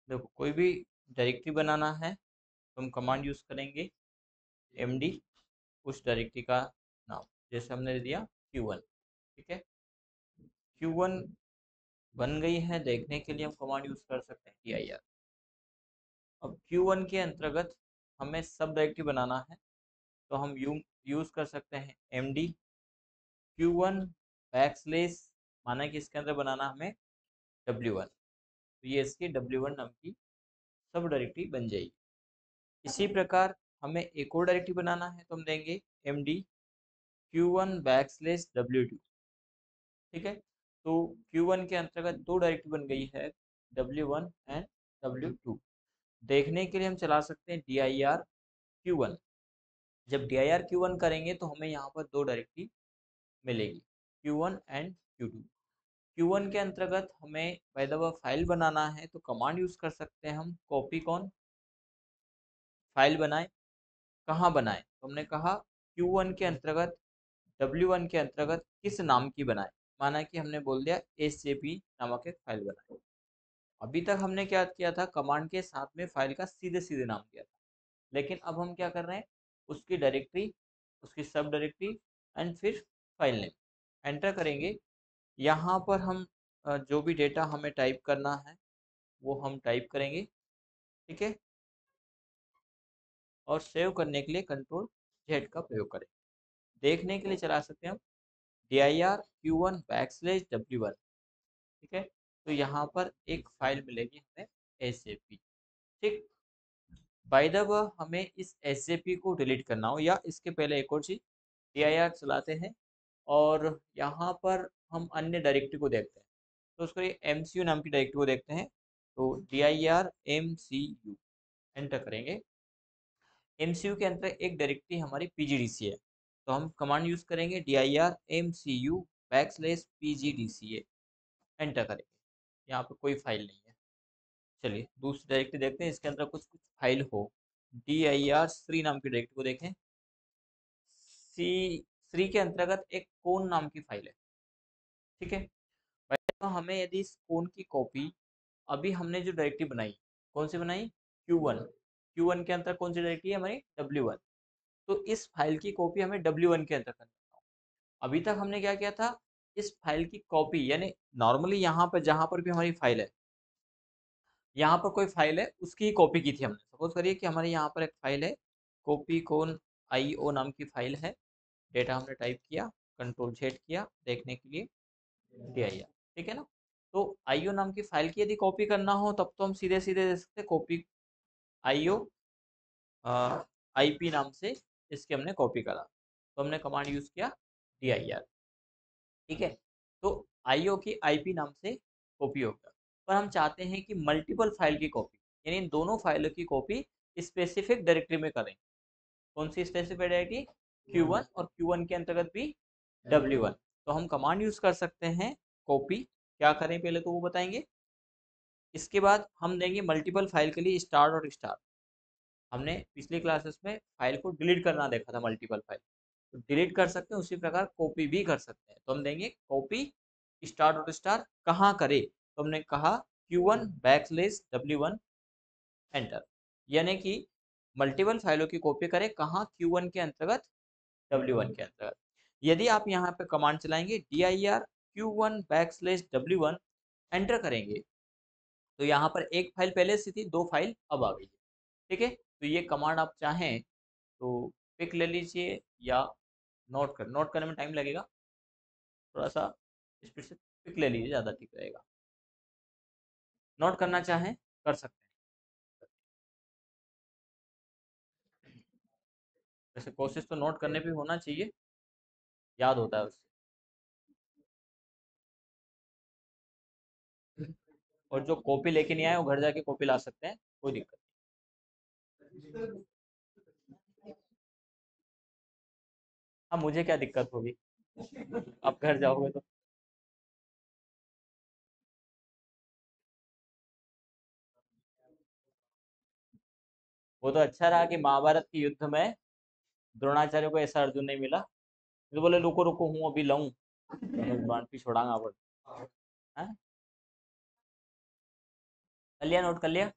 देखो, कोई भी डायरेक्टरी बनाना है तो हम कमांड यूज करेंगे md, उस डायरेक्टरी का नाम, जैसे हमने दिया q1। ठीक है, q1 बन गई है, देखने के लिए हम कमांड यूज कर सकते हैं dir। अब q1 के अंतर्गत हमें सब डायरेक्टरी बनाना है तो हम यूज कर सकते हैं md q1 बैकस्लेस, माना कि इसके अंदर बनाना हमें w1, तो ये इसकी w1 नाम की सब डायरेक्टरी बन जाएगी। इसी प्रकार हमें एक और डायरेक्टरी बनाना है तो हम देंगे md q1 बैकस्लेस w2। ठीक है, तो q1 के अंतर्गत दो डायरेक्टरी बन गई है, w1 एंड w2। देखने के लिए हम चला सकते हैं dir q1। जब dir q1 करेंगे तो हमें यहाँ पर दो डायरेक्टरी मिलेगी, q1 एंड q2। q1 के अंतर्गत हमें बाय द वे फाइल बनाना है तो कमांड यूज कर सकते हैं हम कॉपी कौन, फाइल बनाए, कहाँ बनाए, तो हमने कहा q1 के अंतर्गत w1 के अंतर्गत किस नाम की बनाए, माना कि हमने बोल दिया scp नामक एक फाइल बनाए। अभी तक हमने क्या किया था, कमांड के साथ में फाइल का सीधे सीधे नाम किया था, लेकिन अब हम क्या कर रहे हैं, उसकी डायरेक्टरी, उसकी सब डायरेक्टरी एंड फिर फाइल नेम एंटर करेंगे। यहाँ पर हम जो भी डेटा हमें टाइप करना है वो हम टाइप करेंगे। ठीक है, और सेव करने के लिए कंट्रोल जेड का प्रयोग करें। देखने के लिए चला सकते हैं हम dir q1 बैकस्लेश w1। ठीक है, तो यहाँ पर एक फाइल मिलेगी हमें SAP। ठीक, बाय द वे हमें इस SAP को डिलीट करना हो, या इसके पहले एक और चीज, dir चलाते हैं और यहाँ पर हम अन्य डायरेक्टरी को देखते हैं, तो उसको ये MCU नाम की डायरेक्टरी को देखते हैं, तो dir MCU एंटर करेंगे। MCU के अंदर एक डायरेक्टरी हमारी PGDC है, तो हम कमांड यूज करेंगे dir MCU बैकस्लेश PGDCA एंटर करेंगे। यहाँ पर कोई फाइल नहीं है। चलिए दूसरी डायरेक्टरी देखते हैं, इसके अंदर कुछ कुछ फाइल हो। dir श्री नाम की डायरेक्टरी को देखें, सी श्री के अंतर्गत एक कोन नाम की फाइल है। ठीक है, तो हमें यदि इस कोन की कॉपी, अभी हमने जो डायरेक्टरी बनाई, कौन सी बनाई, q1, q1 के अंदर कौन सी डायरेक्टरी है हमारी, w1, तो इस फाइल की कॉपी हमें w1 के अंदर करना है। अभी तक हमने क्या किया था, इस फाइल की कॉपी, यानी नॉर्मली यहाँ पर जहाँ पर भी हमारी फाइल है, यहाँ पर कोई फाइल है उसकी ही कॉपी की थी हमने। सपोज करिए कि हमारे यहाँ पर एक फाइल है, कॉपी कौन IO नाम की फाइल है, डेटा हमने टाइप किया, कंट्रोल जेड किया, देखने के लिए dir। ठीक है ना, तो IO नाम की फाइल की यदि कॉपी करना हो तब तो हम सीधे सीधे दे सकते कॉपी IO IP नाम से, इसके हमने कॉपी करा तो हमने कमांड यूज किया dir। ठीक है, तो IO की IP नाम से कॉपी होगा, पर हम चाहते हैं कि मल्टीपल फाइल की कॉपी, यानी इन दोनों फाइलों की कॉपी स्पेसिफिक डायरेक्टरी में करें। कौन सी स्पेसिफिक डायरेक्टरी, q1, और q1 के अंतर्गत भी w1। तो हम कमांड यूज कर सकते हैं कॉपी, क्या करें पहले तो वो बताएंगे, इसके बाद हम देंगे मल्टीपल फाइल के लिए स्टार और स्टार। हमने पिछली क्लासेस में फाइल को डिलीट करना देखा था, मल्टीपल फाइल तो डिलीट कर सकते हैं, उसी प्रकार कॉपी भी कर सकते हैं। तो हम देंगे कॉपी स्टार डॉट स्टार, कहाँ करे, तो हमने कहा q1 बैकस्लेश w1 एंटर, यानी कि मल्टीपल फाइलों की कॉपी करें, कहाँ, q1 के अंतर्गत w1 के अंतर्गत। यदि आप यहाँ पे कमांड चलाएंगे dir q1 बैकस्लेश w1 एंटर करेंगे, तो यहाँ पर एक फाइल पहले से थी, दो फाइल अब आ गई है। ठीक है, तो ये कमांड आप चाहें तो पिक ले लीजिए, या नोट करने में टाइम लगेगा थोड़ा सा, स्पीड से पिक ले लीजिए, ज़्यादा ठीक रहेगा। नोट करना चाहें कर सकते हैं, वैसे कोशिश तो नोट करने भी होना चाहिए, याद होता है उससे। और जो कॉपी लेके नहीं आए वो घर जाके कॉपी ला सकते हैं, कोई दिक्कत नहीं। हाँ, मुझे क्या दिक्कत होगी, आप घर जाओगे तो। वो तो अच्छा रहा कि महाभारत के युद्ध में द्रोणाचार्य को ऐसा अर्जुन नहीं मिला, तो बोले रुको रुको हूँ अभी लाऊं, बाण पिछोड़ांगा बोल। हाँ? कर लिया, नोट कर लिया,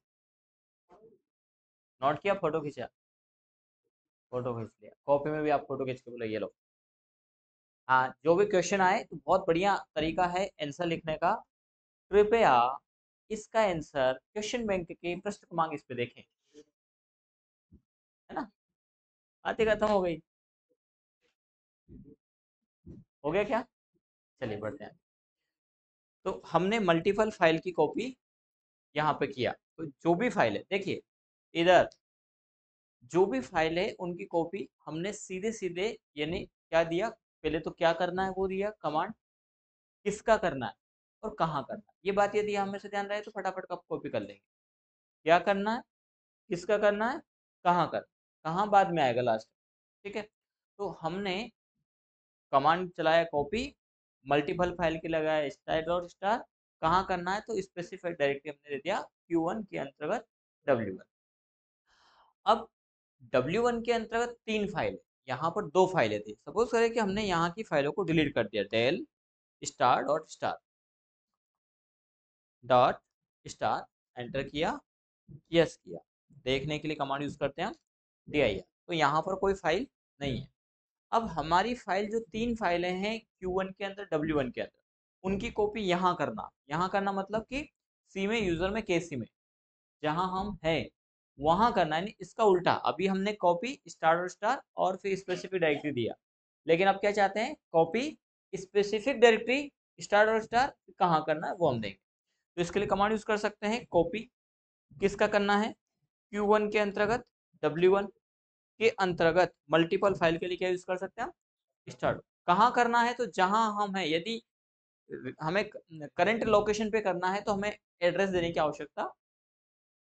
नोट किया, फोटो खींचा, फोटो खींच लिया, कॉपी में भी आप फोटो खींच के बोले ये लो। हाँ, जो भी क्वेश्चन आए तो बहुत बढ़िया तरीका है आंसर लिखने का। कृपया इसका आंसर क्वेश्चन बैंक के प्रश्न क्रमांक इस पे देखें, है ना। बातें खत्म हो गई, हो गया क्या? चलिए बढ़ते हैं। तो हमने मल्टीपल फाइल की कॉपी यहाँ पे किया, तो जो भी फाइल है देखिए, इधर जो भी फाइल है उनकी कॉपी हमने सीधे सीधे, यानी क्या दिया, पहले तो क्या करना है वो दिया कमांड, किसका करना है और कहाँ करना है। ये बात यदि हमें से ध्यान रहे तो फटाफट कप कॉपी कर लेंगे। क्या करना है, किसका करना है, कहाँ कर, कहाँ बाद में आएगा लास्ट। ठीक है, तो हमने कमांड चलाया कॉपी, मल्टीपल फाइल के लगाया स्टार डॉट स्टार, कहाँ करना है तो स्पेसिफाइड डायरेक्टरी हमने दे दिया Q1 के अंतर्गत W1। अब W1 के अंतर्गत 3 फाइल, यहाँ पर 2 फाइलें थी। सपोज करें कि हमने यहाँ की फाइलों को डिलीट कर दिया, del star dot star, enter किया, यस किया। देखने के लिए कमांड यूज करते हैं हम dir, तो यहाँ पर कोई फाइल नहीं है। अब हमारी फाइल जो 3 फाइलें हैं Q1 के अंदर W1 के अंदर, उनकी कॉपी यहाँ करना, यहाँ करना मतलब कि सी में, यूजर में, के सी में, जहां हम हैं वहां करना है। इसका उल्टा, अभी हमने कॉपी स्टार और स्टार और फिर स्पेसिफिक डायरेक्टरी दिया, लेकिन अब क्या चाहते हैं, कॉपी स्पेसिफिक डायरेक्टरी स्टार और स्टार कहाँ करना है वो हम देंगे। तो इसके लिए कमांड यूज कर सकते हैं, कॉपी किसका करना है, Q1 के अंतर्गत W1 के अंतर्गत, मल्टीपल फाइल के लिए क्या यूज कर सकते हैं हम, स्टार्ट। कहाँ करना है तो जहां हम हैं, यदि हमें करंट लोकेशन पे करना है तो हमें एड्रेस देने की आवश्यकता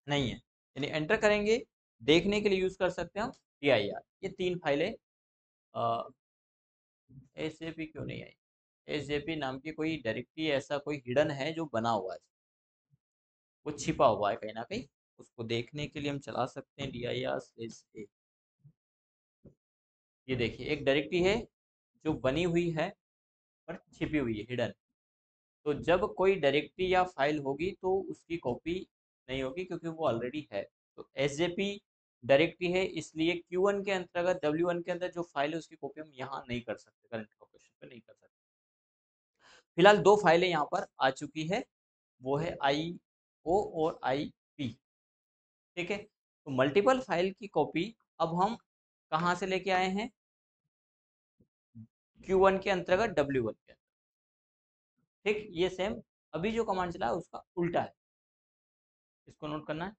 नहीं है, यानी एंटर करेंगे, देखने के लिए यूज कर सकते हैं हम dir। ये 3 फाइलें, एसजेपी क्यों नहीं आई, एसजेपी नाम की कोई डायरेक्टरी, ऐसा कोई हिडन है जो बना हुआ है, वो छिपा हुआ है कहीं ना कहीं, उसको देखने के लिए हम चला सकते हैं dir/a। ये देखिए एक डायरेक्टरी है जो बनी हुई है पर छिपी हुई है, हिडन। तो जब कोई डायरेक्टरी या फाइल होगी तो उसकी कॉपी नहीं होगी, क्योंकि वो ऑलरेडी है। तो एसजेपी डायरेक्टरी है, इसलिए Q1 के अंतर्गत W1 के अंदर जो फाइल है उसकी कॉपी हम यहाँ नहीं कर सकते, करंट लोकेशन पे नहीं कर सकते। फिलहाल 2 फाइलें यहाँ पर आ चुकी है, वो है IO और IP। ठीक है, तो मल्टीपल फाइल की कॉपी अब हम कहाँ से लेके आए हैं, Q1 के अंतर्गत W1 के अंदर। ठीक, ये सेम अभी जो कमांड चला है उसका उल्टा है, इसको नोट करना है।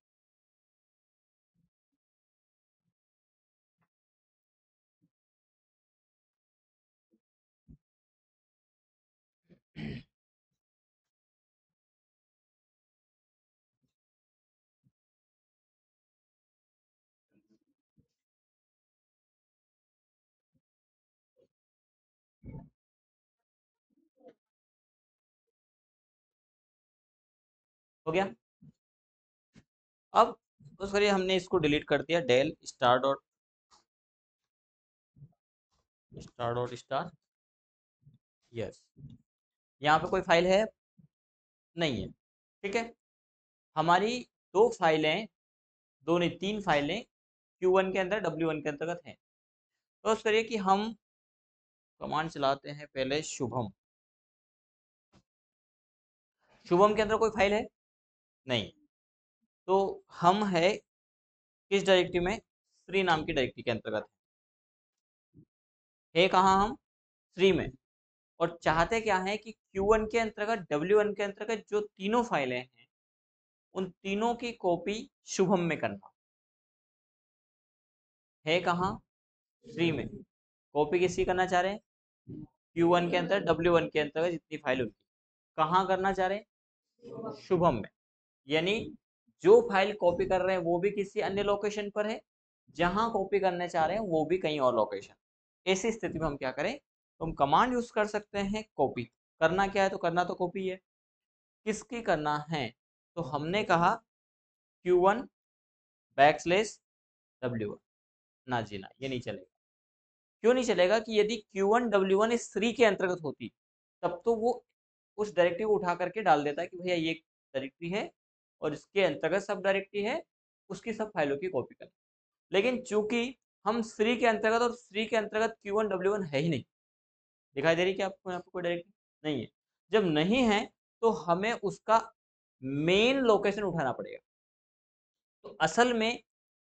हो गया। अब उस करिए हमने इसको डिलीट कर दिया, डेल स्टार, यस। यहाँ पे कोई फाइल है नहीं है। ठीक है, हमारी 2 फाइलें, दो नहीं 3 फाइलें Q1 के अंदर W1 के अंतर्गत हैं। तो उस करिए कि हम कमांड चलाते हैं पहले शुभम। शुभम के अंदर कोई फाइल है नहीं, तो हम है किस डायरेक्टरी में, श्री नाम की डायरेक्टरी के अंतर्गत है कहाँ हम, श्री में। और चाहते क्या है कि Q1 के अंतर्गत W1 के अंतर्गत जो तीनों फाइलें हैं उन तीनों की कॉपी शुभम में करना है, कहाँ, श्री में। कॉपी किसकी करना चाह रहे हैं, Q1 के अंदर W1 के अंतर्गत जितनी फाइल उनकी, कहाँ करना चाह रहे हैं, शुभम में। यानी जो फाइल कॉपी कर रहे हैं वो भी किसी अन्य लोकेशन पर है, जहां कॉपी करने चाह रहे हैं वो भी कहीं और लोकेशन। ऐसी स्थिति में हम क्या करें, तो हम कमांड यूज कर सकते हैं कॉपी। करना क्या है, तो करना तो कॉपी है, किसकी करना है, तो हमने कहा Q1 बैकस्लैश W1, ना जी ना, ये नहीं चलेगा। क्यों नहीं चलेगा कि यदि Q1 W1 इस 3 के अंतर्गत होती तब तो वो उस डायरेक्टरी को उठा करके डाल देता है कि भैया ये डायरेक्टरी है और इसके अंतर्गत सब डायरेक्टरी है, उसकी सब फाइलों की कॉपी करना। लेकिन चूंकि हम श्री के अंतर्गत और श्री के अंतर्गत Q1 W1 है ही नहीं, दिखाई दे रही कि आपको यहाँ पे कोई डायरेक्टरी नहीं है। जब नहीं है तो हमें उसका मेन लोकेशन उठाना पड़ेगा। तो असल में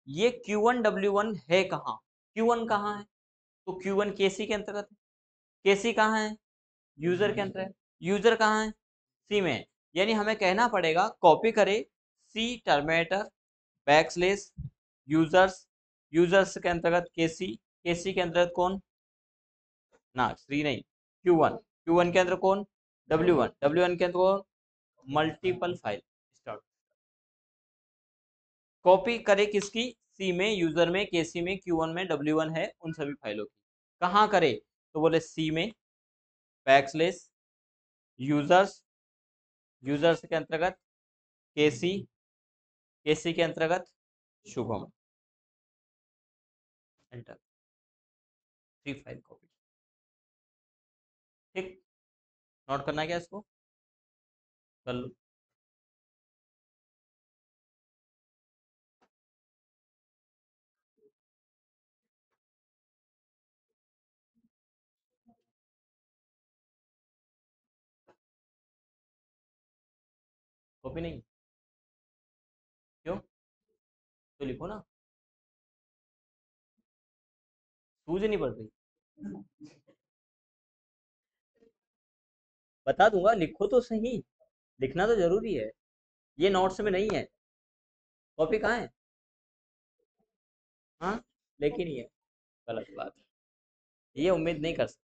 ये Q1 W1 है कहाँ, Q1 कहाँ है, तो Q1 KC के अंतर्गत है, KC कहाँ है, यूजर के अंतर्गत, यूजर कहाँ है, सी में है। यानी हमें कहना पड़ेगा कॉपी करे सी टर्मिनेटर बैकस्लेस यूजर्स, यूजर्स के अंतर्गत केसी, केसी के अंतर्गत कौन, ना श्री नहीं, Q1, Q1 के अंदर कौन, W1, W1 के अंदर कौन, मल्टीपल फाइल स्टार्ट। कॉपी करे किसकी, सी में यूजर में, केसी में, Q1 में, W1 है, उन सभी फाइलों की। कहाँ करे, तो बोले सी में बैकस्लेस यूजर्स, यूजर्स के अंतर्गत केसी, केसी के अंतर्गत शुभम, एंटर, 3 फाइल कॉपी। ठीक, नोट करना है क्या इसको, कर लो। कॉपी नहीं, क्यों, तो लिखो ना, सूझ नहीं पड़ रही, बता दूंगा, लिखो तो सही, लिखना तो जरूरी है, ये नोट्स में नहीं है, कॉपी कहाँ है, हाँ, लेकिन ये गलत बात है, ये उम्मीद नहीं कर सकते।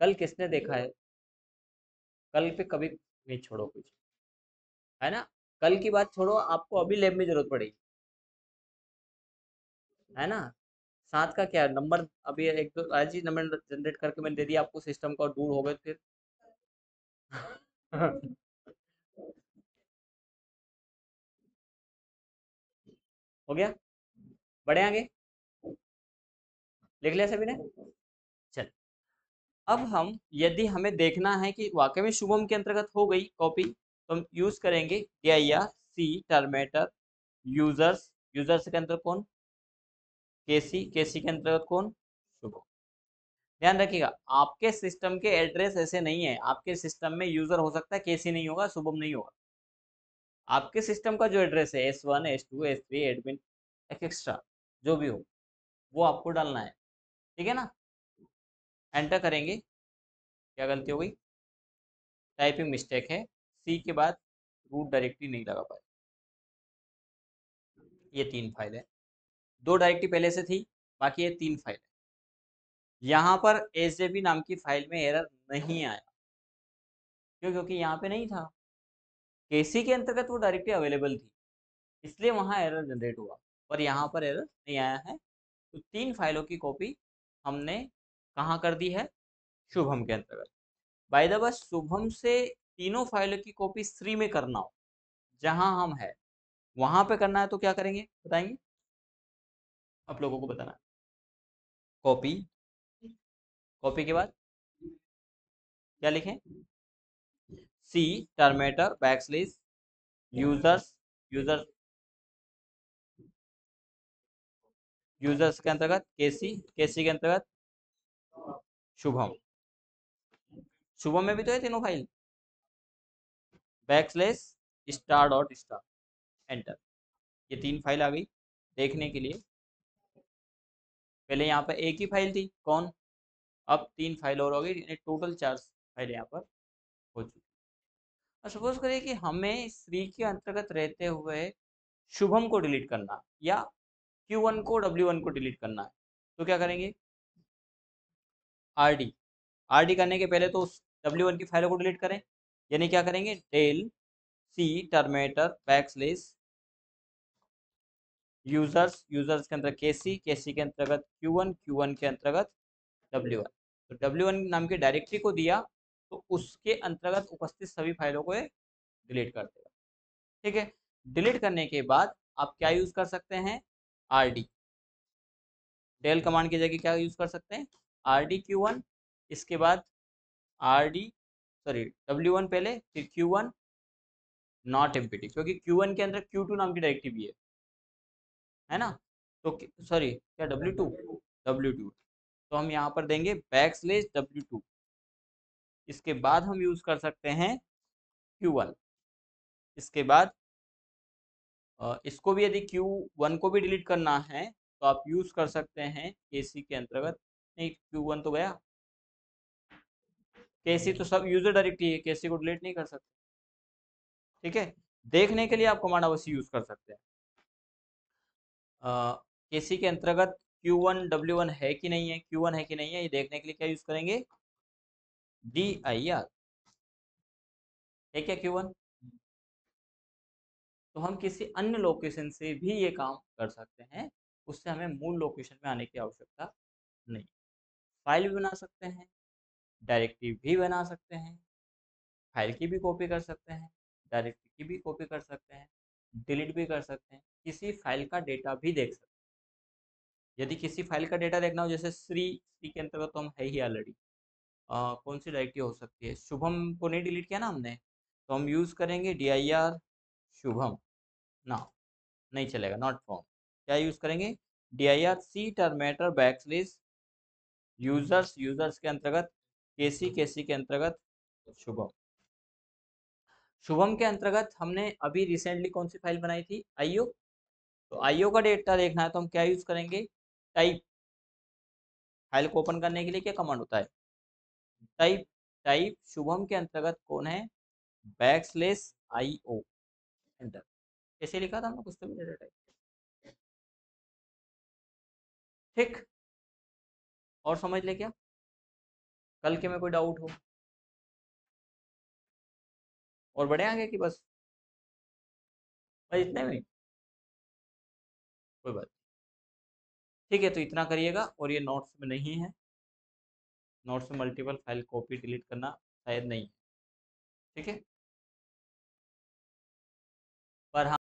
कल किसने देखा है, कल पे कभी नहीं छोड़ो कुछ, है ना, कल की बात छोड़ो, आपको अभी लैब में जरूरत पड़ेगी, है ना। 7 का क्या नंबर, अभी एक दो आज ही नंबर जनरेट करके मैंने दे दिया आपको सिस्टम का, और दूर हो गए फिर। हो गया, बढ़े आगे, लिख लिया सभी ने, चल। अब हम यदि हमें देखना है कि वाकई में शुभम के अंतर्गत हो गई कॉपी, तो हम यूज करेंगे dir सी टर्मेटर यूजर्स, यूजर्स के अंतर्गत कौन, केसी, केसी के अंतर्गत कौन, शुभम। ध्यान रखिएगा आपके सिस्टम के एड्रेस ऐसे नहीं है, आपके सिस्टम में यूजर हो सकता है, केसी नहीं होगा, शुभम नहीं होगा। आपके सिस्टम का जो एड्रेस है S1 S2 S3 admin extra जो भी हो, वो आपको डालना है, ठीक है ना। एंटर करेंगे, क्या गलती हो गई, टाइपिंग मिस्टेक है, सी के बाद रूट डायरेक्टरी नहीं लगा पाए, ये 3 फाइल है, 2 डायरेक्टरी पहले से थी, बाकी ये 3 फाइल है। यहाँ पर एसजेबी नाम की फाइल में एरर नहीं आया, क्यों, क्योंकि यहाँ पे नहीं था, केसी के अंतर्गत वो डायरेक्टरी अवेलेबल थी, इसलिए वहाँ एरर जनरेट हुआ, पर यहाँ पर एरर नहीं आया है। तो 3 फाइलों की कॉपी हमने कहाँ कर दी है, शुभम के अंतर्गत। बाय द वे शुभम से तीनों फाइलों की कॉपी श्री में करना हो, जहां हम है वहां पे करना है, तो क्या करेंगे बताएंगे, आप लोगों को बताना है। कॉपी, कॉपी के बाद क्या लिखें, सी टर्मेटर बैकस्लेस यूजर्स, यूजर, यूजर्स के अंतर्गत केसी, केसी के अंतर्गत शुभम, शुभम में भी तो है तीनों file, backslash star dot star, enter, ये 3 फाइल आ गई। देखने के लिए पहले यहाँ पर एक ही फाइल थी, कौन, अब 3 फाइल और हो गई, यानी टोटल 4 फाइल यहाँ पर हो चुकी। और सपोज करिए कि हमें श्री के अंतर्गत रहते हुए शुभम को डिलीट करना, या Q1 को W1 को डिलीट करना है, तो क्या करेंगे, RD, RD करने के पहले तो उस W1 की फाइलों को डिलीट करें, यानी क्या करेंगे, del C terminator backslash users, users के अंदर केसी, केसी के अंतर्गत Q1, Q1 के अंतर्गत W1, तो W1 नाम की डायरेक्टरी को दिया, तो उसके अंतर्गत उपस्थित सभी फाइलों को डिलीट कर देगा। ठीक है। डिलीट करने के बाद आप क्या यूज कर सकते हैं, RD, डेल कमांड की जगह क्या यूज कर सकते हैं, RD Q1, इसके बाद RD सॉरी W1 पहले, फिर Q1 नॉट एम्प्टी, क्योंकि Q1 के अंदर Q2 नाम की डायरेक्टिव भी है ना। तो सॉरी क्या W2, तो हम यहाँ पर देंगे \W2, इसके बाद हम यूज कर सकते हैं Q1, इसके बाद इसको भी यदि Q1 को भी डिलीट करना है तो आप यूज कर सकते हैं KC के अंतर्गत, नहीं Q1 तो गया, KC तो सब यूजर डायरेक्टरी है, KC को डिलीट नहीं कर सकते, ठीक है। देखने के लिए आप कमांड अवश्य यूज कर सकते हैं। KC के अंतर्गत Q1 W1 है कि नहीं है, Q1 है कि नहीं है, ये देखने के लिए क्या यूज करेंगे, DIR, है क्या Q1। तो हम किसी अन्य लोकेशन से भी ये काम कर सकते हैं, उससे हमें मूल लोकेशन में आने की आवश्यकता नहीं। फाइल भी बना सकते हैं, डायरेक्टिव भी बना सकते हैं, फाइल की भी कॉपी कर सकते हैं, डायरेक्टरी की भी कॉपी कर सकते हैं, डिलीट भी कर सकते हैं, किसी फाइल का डेटा भी देख सकते हैं। यदि किसी फाइल का डेटा देखना हो, जैसे श्री के अंतर्गत तो हम है ही ऑलरेडी, कौन सी डायरेक्टरी हो सकती है, शुभम को नहीं डिलीट किया ना हमने, तो हम यूज करेंगे DIR शुभम ना, नहीं चलेगा, नॉट फाउंड, क्या यूज करेंगे, DIR टर्मेटर बैकस्लेस यूजर्स के अंतर्गत KC के अंतर्गत शुभम। शुभम के अंतर्गत हमने अभी रिसेंटली कौन सी फाइल बनाई थी, IO, तो IO का डेटा देखना है तो हम क्या यूज करेंगे, टाइप, फाइल को ओपन करने के लिए क्या कमांड होता है, टाइप, टाइप शुभम के अंतर्गत कौन है, \IO, एंटर, ऐसे लिखा था हमने कुछ तो भी डेटा टाइप, ठीक। और समझ ले क्या, कल के में कोई डाउट हो, और बढ़े आगे कि बस इतने में, कोई बात, ठीक है। तो इतना करिएगा, और ये नोट्स में नहीं है, नोट्स में मल्टीपल फाइल कॉपी डिलीट करना शायद नहीं है, ठीक है। पर हाँ